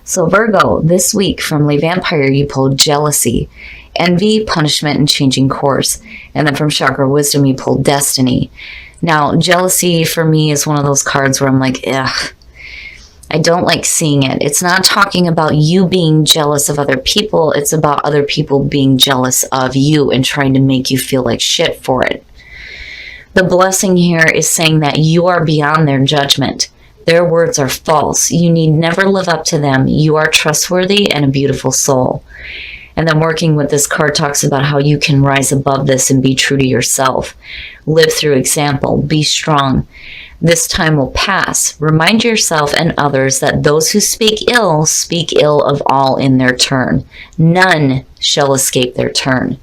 So Virgo, this week from Le Vampire, you pulled jealousy, envy, punishment, and changing course. And then from Chakra Wisdom, you pulled destiny. Now, jealousy for me is one of those cards where I'm like, ugh, I don't like seeing it. It's not talking about you being jealous of other people. It's about other people being jealous of you and trying to make you feel like shit for it. The blessing here is saying that you are beyond their judgment. Their words are false. You need never live up to them. You are trustworthy and a beautiful soul. And then working with this card talks about how you can rise above this and be true to yourself. Live through example. Be strong. This time will pass. Remind yourself and others that those who speak ill of all in their turn. None shall escape their turn.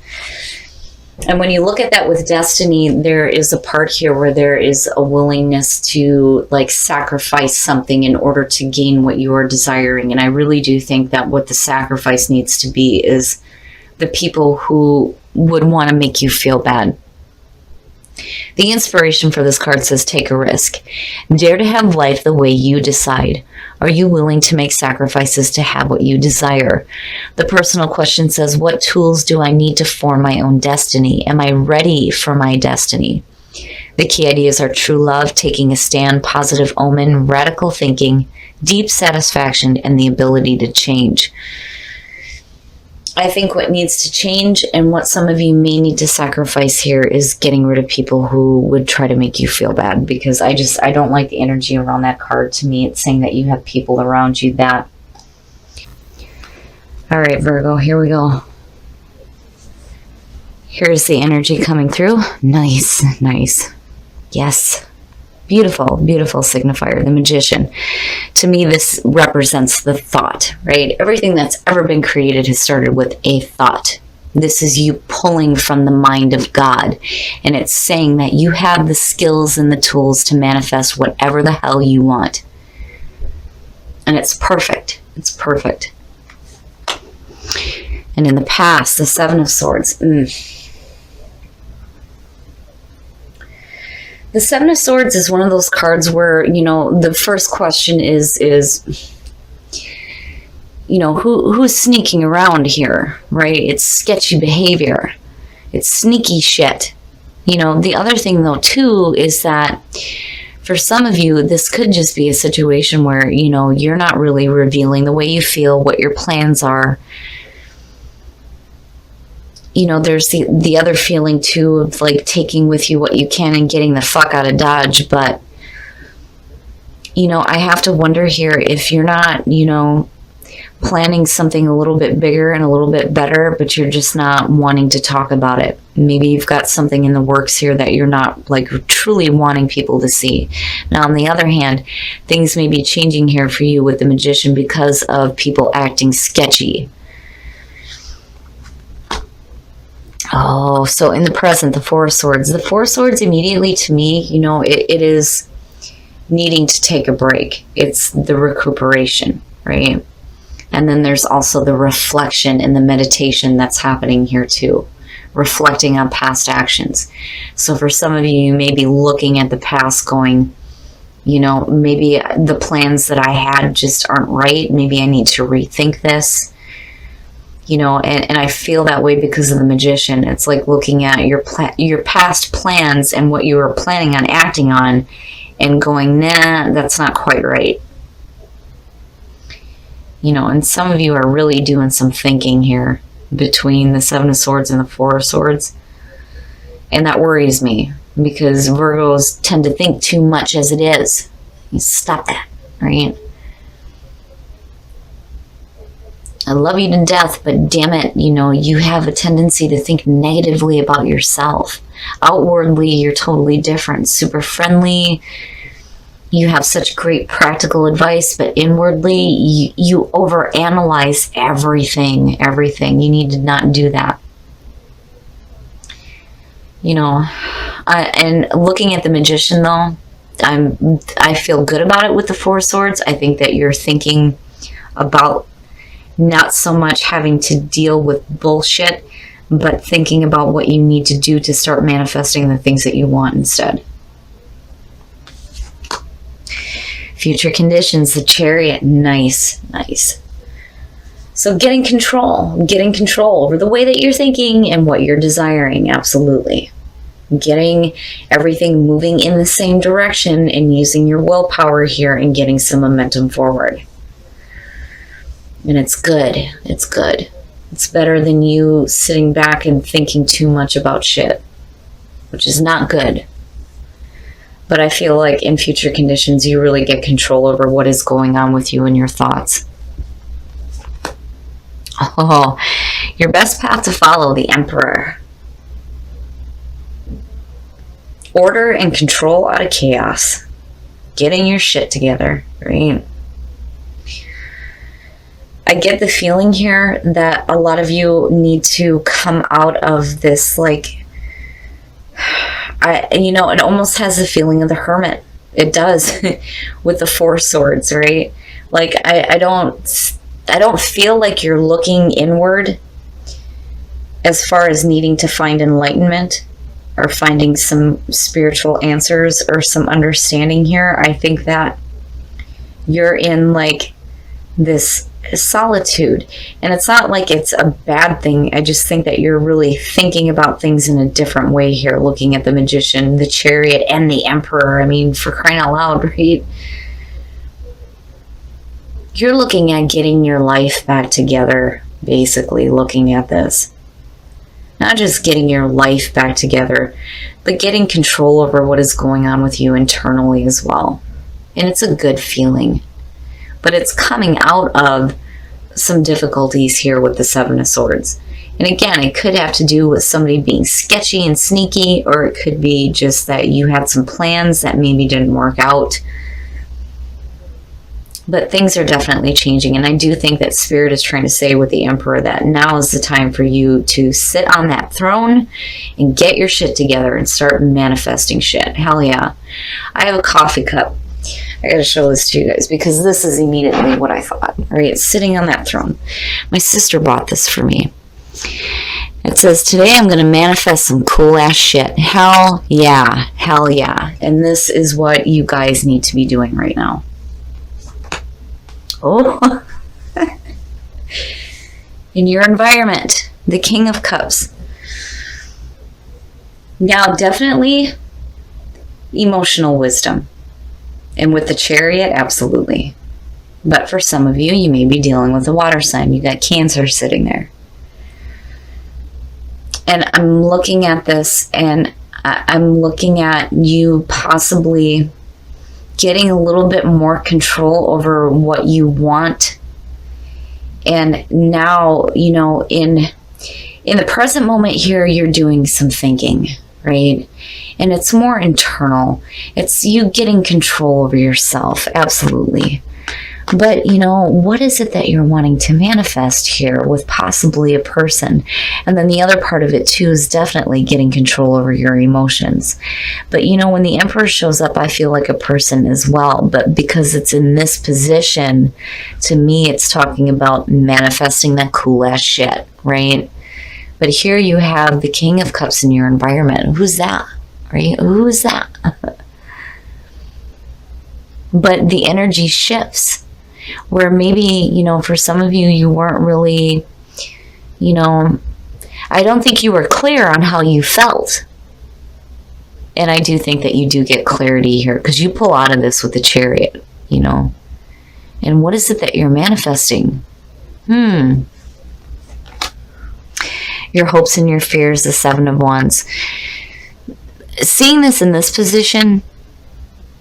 And when you look at that with destiny, there is a part here where there is a willingness to like sacrifice something in order to gain what you are desiring. And I really do think that what the sacrifice needs to be is the people who would want to make you feel bad. The inspiration for this card says, take a risk. Dare to have life the way you decide. Are you willing to make sacrifices to have what you desire? The personal question says, what tools do I need to form my own destiny? Am I ready for my destiny? The key ideas are true love, taking a stand, positive omen, radical thinking, deep satisfaction, and the ability to change. I think what needs to change and what some of you may need to sacrifice here is getting rid of people who would try to make you feel bad, because I don't like the energy around that card. To me, it's saying that you have people around you that... All right, Virgo, here we go. Here's the energy coming through. Nice, nice. Yes. Beautiful, beautiful signifier, the Magician. To me, this represents the thought, right? Everything that's ever been created has started with a thought. This is you pulling from the mind of God. And it's saying that you have the skills and the tools to manifest whatever the hell you want. And it's perfect. It's perfect. And in the past, the Seven of Swords. The Seven of Swords is one of those cards where, you know, the first question is you know, who's sneaking around here, right? It's sketchy behavior. It's sneaky shit. You know, the other thing, though, too, is that for some of you, this could just be a situation where, you know, you're not really revealing the way you feel, what your plans are. You know, there's the other feeling, too, of, like, taking with you what you can and getting the fuck out of Dodge. But, you know, I have to wonder here if you're not, you know, planning something a little bit bigger and a little bit better, but you're just not wanting to talk about it. Maybe you've got something in the works here that you're not, like, truly wanting people to see. Now, on the other hand, things may be changing here for you with the Magician because of people acting sketchy. Oh, so in the present, the Four of Swords. The Four of Swords immediately to me, you know, it is needing to take a break. It's the recuperation, right? And then there's also the reflection and the meditation that's happening here too. Reflecting on past actions. So for some of you, you may be looking at the past going, you know, maybe the plans that I had just aren't right. Maybe I need to rethink this. You know, and I feel that way because of the Magician. It's like looking at your past plans and what you were planning on acting on and going, nah, that's not quite right. You know, and some of you are really doing some thinking here between the Seven of Swords and the Four of Swords. And that worries me because Virgos tend to think too much as it is. You stop that, right? I love you to death, but damn it, you know, you have a tendency to think negatively about yourself. Outwardly, you're totally different, super friendly. You have such great practical advice, but inwardly, you overanalyze everything. You need to not do that. You know, and looking at the Magician, though, I feel good about it with the Four of Swords. I think that you're thinking about not so much having to deal with bullshit, but thinking about what you need to do to start manifesting the things that you want instead. Future conditions, the Chariot, nice, nice. So getting control over the way that you're thinking and what you're desiring, absolutely. Getting everything moving in the same direction and using your willpower here and getting some momentum forward. And it's good. It's good. It's better than you sitting back and thinking too much about shit, which is not good. But I feel like in future conditions, you really get control over what is going on with you and your thoughts. Oh, your best path to follow, the Emperor. Order and control out of chaos. Getting your shit together, right? I get the feeling here that a lot of you need to come out of this, like, it almost has the feeling of the Hermit. It does with the Four Swords, right? Like, I don't feel like you're looking inward as far as needing to find enlightenment or finding some spiritual answers or some understanding here. I think that you're in like this solitude, and it's not like it's a bad thing. I just think that you're really thinking about things in a different way here, looking at the Magician, the Chariot, and the Emperor. I mean, for crying out loud, right? You're looking at getting your life back together, basically looking at this. Not just getting your life back together, but getting control over what is going on with you internally as well. And it's a good feeling. But it's coming out of some difficulties here with the Seven of Swords. And again, it could have to do with somebody being sketchy and sneaky, or it could be just that you had some plans that maybe didn't work out. But things are definitely changing, and I do think that Spirit is trying to say with the Emperor that now is the time for you to sit on that throne and get your shit together and start manifesting shit. Hell yeah. I have a coffee cup. I gotta show this to you guys because this is immediately what I thought. Right, sitting on that throne. My sister bought this for me. It says, today I'm going to manifest some cool ass shit. Hell yeah. Hell yeah. And this is what you guys need to be doing right now. Oh, in your environment, the King of Cups. Now, definitely emotional wisdom. And with the Chariot, absolutely. But for some of you, you may be dealing with a water sign. You got Cancer sitting there. And I'm looking at this, and I'm looking at you possibly getting a little bit more control over what you want. And now, in the present moment here, you're doing some thinking, right? And it's more internal. It's you getting control over yourself, absolutely. But, what is it that you're wanting to manifest here with possibly a person? And then the other part of it, too, is definitely getting control over your emotions. But, when the Emperor shows up, I feel like a person as well. But because it's in this position, to me, it's talking about manifesting that cool-ass shit, right? But here you have the King of Cups in your environment. Who's that, right? Who's that? But the energy shifts. Where maybe, for some of you, you weren't really, I don't think you were clear on how you felt. And I do think that you do get clarity here because you pull out of this with the Chariot, And what is it that you're manifesting? Your hopes and your fears, the Seven of Wands. Seeing this in this position,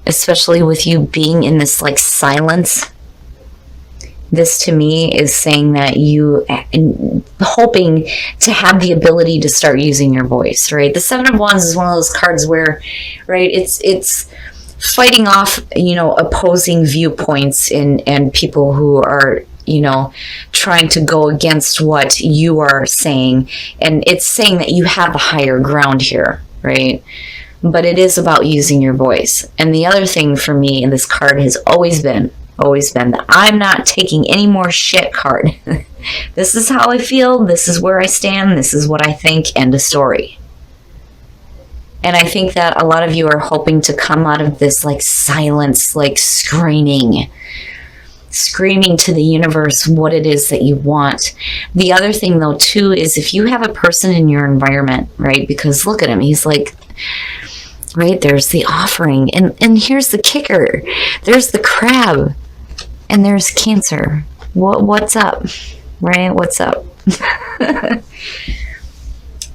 especially with you being in this like silence, this to me is saying that you hoping to have the ability to start using your voice, right? The Seven of Wands is one of those cards where, right, it's fighting off, opposing viewpoints and people who are, trying to go against what you are saying. And it's saying that you have a higher ground here, right? But it is about using your voice. And the other thing for me in this card has always been that I'm not taking any more shit card. This is how I feel. This is where I stand. This is what I think. End of story. And I think that a lot of you are hoping to come out of this like silence, like screaming screaming to the universe what it is that you want. The other thing though too is if you have a person in your environment, right? Because look at him, he's like, right, there's the offering, and here's the kicker. There's the crab, and there's Cancer. What's up? Right? What's up?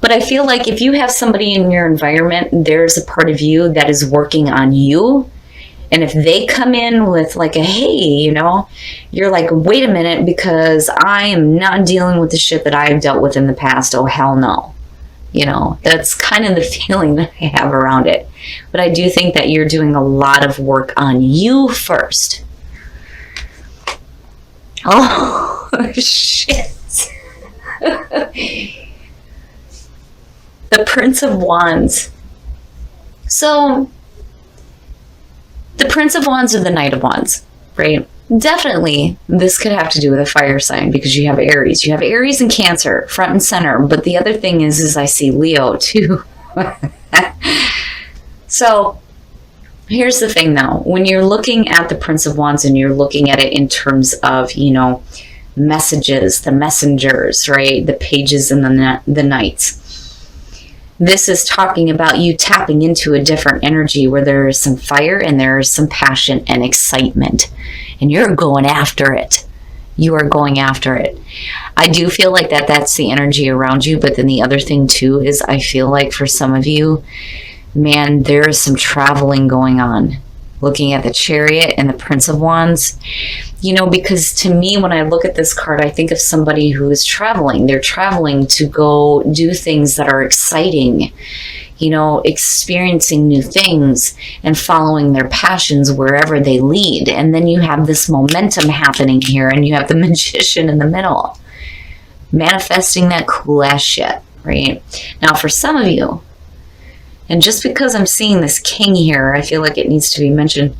But I feel like if you have somebody in your environment, there's a part of you that is working on you. And if they come in with like a, hey, you know, you're like, wait a minute, because I am not dealing with the shit that I've dealt with in the past. Oh, hell no. You know, that's kind of the feeling that I have around it. But I do think that you're doing a lot of work on you first. Oh, shit. The Prince of Wands. So, the Prince of Wands or the Knight of Wands, right? Definitely, this could have to do with a fire sign because you have Aries. You have Aries and Cancer, front and center. But the other thing is I see Leo, too. So, here's the thing, though. When you're looking at the Prince of Wands and you're looking at it in terms of, you know, messages, the messengers, right? The pages and the knights. This is talking about you tapping into a different energy where there is some fire and there is some passion and excitement. And you're going after it. You are going after it. I do feel like that's the energy around you. But then the other thing too is I feel like for some of you, man, there is some traveling going on. Looking at the Chariot and the Prince of Wands, you know, because to me, when I look at this card, I think of somebody who is traveling. They're traveling to go do things that are exciting, you know, experiencing new things and following their passions wherever they lead. And then you have this momentum happening here, and you have the Magician in the middle, manifesting that cool ass shit, right? Now, for some of you, and just because I'm seeing this king here, I feel like it needs to be mentioned,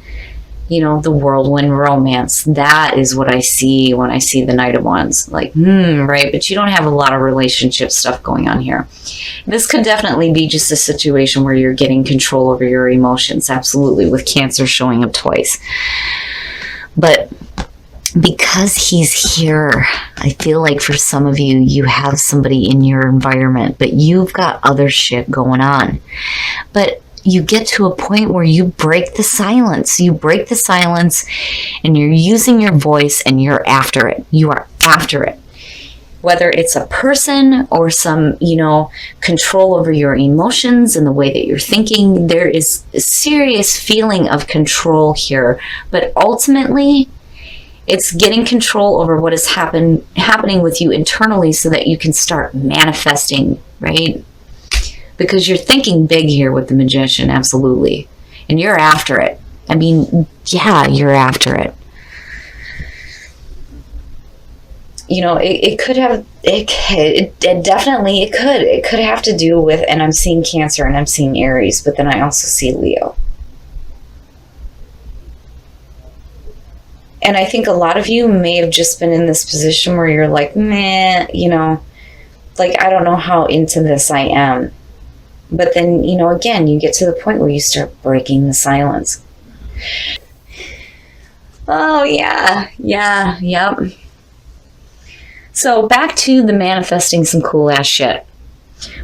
you know, the whirlwind romance. That is what I see when I see the Knight of Wands. Like, right, but you don't have a lot of relationship stuff going on here. This could definitely be just a situation where you're getting control over your emotions, absolutely, with Cancer showing up twice. But because he's here, I feel like for some of you, you have somebody in your environment, but you've got other shit going on. But you get to a point where you break the silence. You break the silence and you're using your voice and you're after it. You are after it. Whether it's a person or some, you know, control over your emotions and the way that you're thinking, there is a serious feeling of control here. But ultimately, it's getting control over what is happening with you internally so that you can start manifesting, right? Because you're thinking big here with the Magician, absolutely. And you're after it. I mean, yeah, you're after it. You know, it could have, it definitely, it could have to do with, and I'm seeing Cancer and I'm seeing Aries, but then I also see Leo. And I think a lot of you may have just been in this position where you're like, meh, you know, like, I don't know how into this I am. But then, you know, again, you get to the point where you start breaking the silence. Oh, yeah, yep. So back to the manifesting some cool ass shit.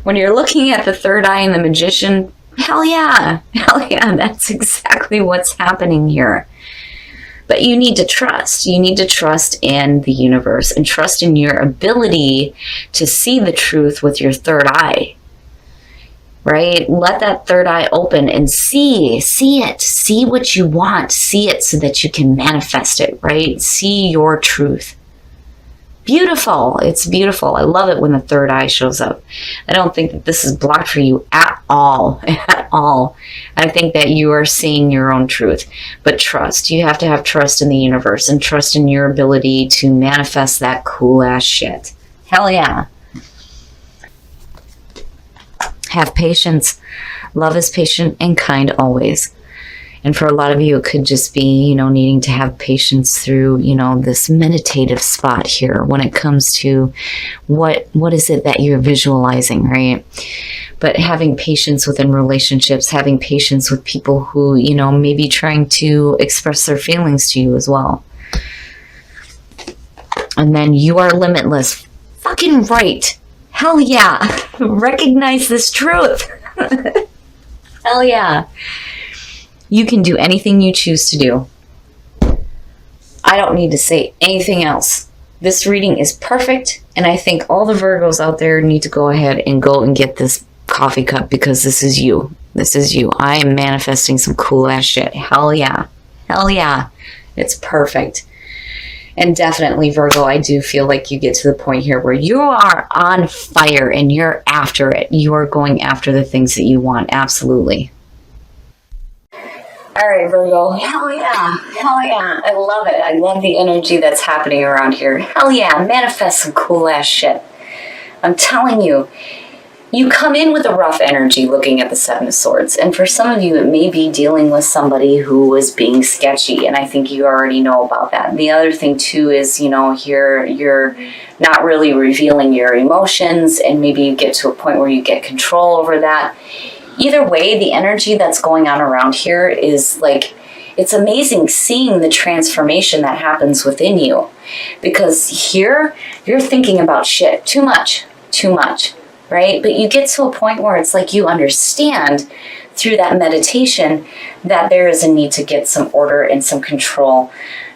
When you're looking at the third eye and the Magician, hell yeah, that's exactly what's happening here. But you need to trust. You need to trust in the universe and trust in your ability to see the truth with your third eye, right? Let that third eye open and see it. See what you want. See it so that you can manifest it, right? See your truth. Beautiful. It's beautiful. I love it when the third eye shows up. I don't think that this is blocked for you at all. At all. I think that you are seeing your own truth. But trust. You have to have trust in the universe and trust in your ability to manifest that cool ass shit. Hell yeah. Have patience. Love is patient and kind always. And for a lot of you, it could just be, you know, needing to have patience through, you know, this meditative spot here when it comes to what is it that you're visualizing, right? But having patience within relationships, having patience with people who, you know, may be trying to express their feelings to you as well. And then you are limitless. Fucking right. Hell yeah. Recognize this truth. Hell yeah. You can do anything you choose to do. I don't need to say anything else. This reading is perfect, and I think all the Virgos out there need to go ahead and go and get this coffee cup, because this is you. This is you. I am manifesting some cool ass shit. Hell yeah. Hell yeah. It's perfect. And definitely, Virgo, I do feel like you get to the point here where you are on fire and you're after it. You are going after the things that you want. Absolutely. All right, Virgo. Hell yeah. Hell yeah. I love it. I love the energy that's happening around here. Hell yeah. Manifest some cool ass shit. I'm telling you, you come in with a rough energy looking at the Seven of Swords. And for some of you, it may be dealing with somebody who was being sketchy. And I think you already know about that. The other thing, too, is, here you're not really revealing your emotions. And maybe you get to a point where you get control over that. Either way, the energy that's going on around here is like, it's amazing seeing the transformation that happens within you. Because here, you're thinking about shit too much. Right? But you get to a point where it's like you understand through that meditation that there is a need to get some order and some control,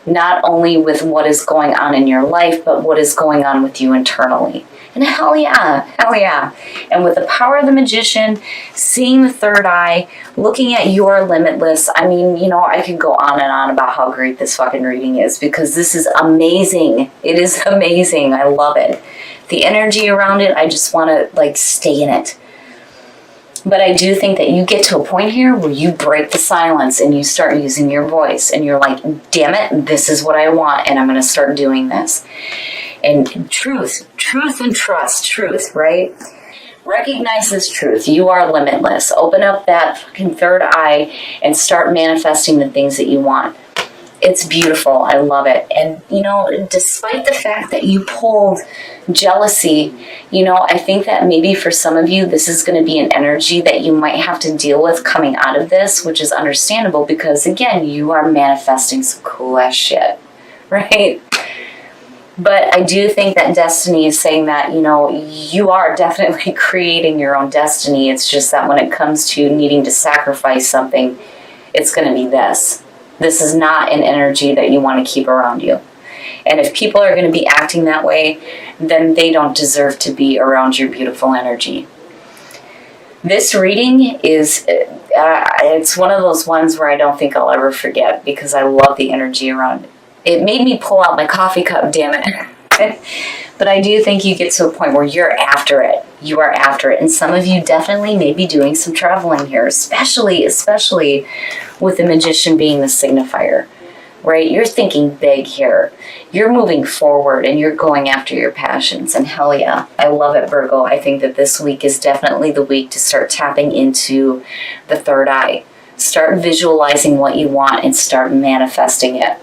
not only with what is going on in your life, but what is going on with you internally. And hell yeah. And with the power of the Magician, seeing the third eye, looking at your limitless, I mean, I could go on and on about how great this fucking reading is, because this is amazing. It is amazing. I love it. The energy around it, I just want to stay in it. But I do think that you get to a point here where you break the silence and you start using your voice and you're like, damn it, this is what I want, and I'm going to start doing this. And truth and trust, right? Recognize this truth. You are limitless. Open up that fucking third eye and start manifesting the things that you want. It's beautiful. I love it. And, despite the fact that you pulled jealousy, I think that maybe for some of you, this is going to be an energy that you might have to deal with coming out of this, which is understandable because, again, you are manifesting some cool ass shit, right? But I do think that destiny is saying that, you are definitely creating your own destiny. It's just that when it comes to needing to sacrifice something, it's going to be this. This is not an energy that you want to keep around you. And if people are going to be acting that way, then they don't deserve to be around your beautiful energy. This reading is, it's one of those ones where I don't think I'll ever forget because I love the energy around it. It made me pull out my coffee cup, damn it. But I do think you get to a point where you're after it. You are after it. And some of you definitely may be doing some traveling here, especially with the Magician being the signifier, right? You're thinking big here. You're moving forward and you're going after your passions. And hell yeah, I love it, Virgo. I think that this week is definitely the week to start tapping into the third eye. Start visualizing what you want and start manifesting it.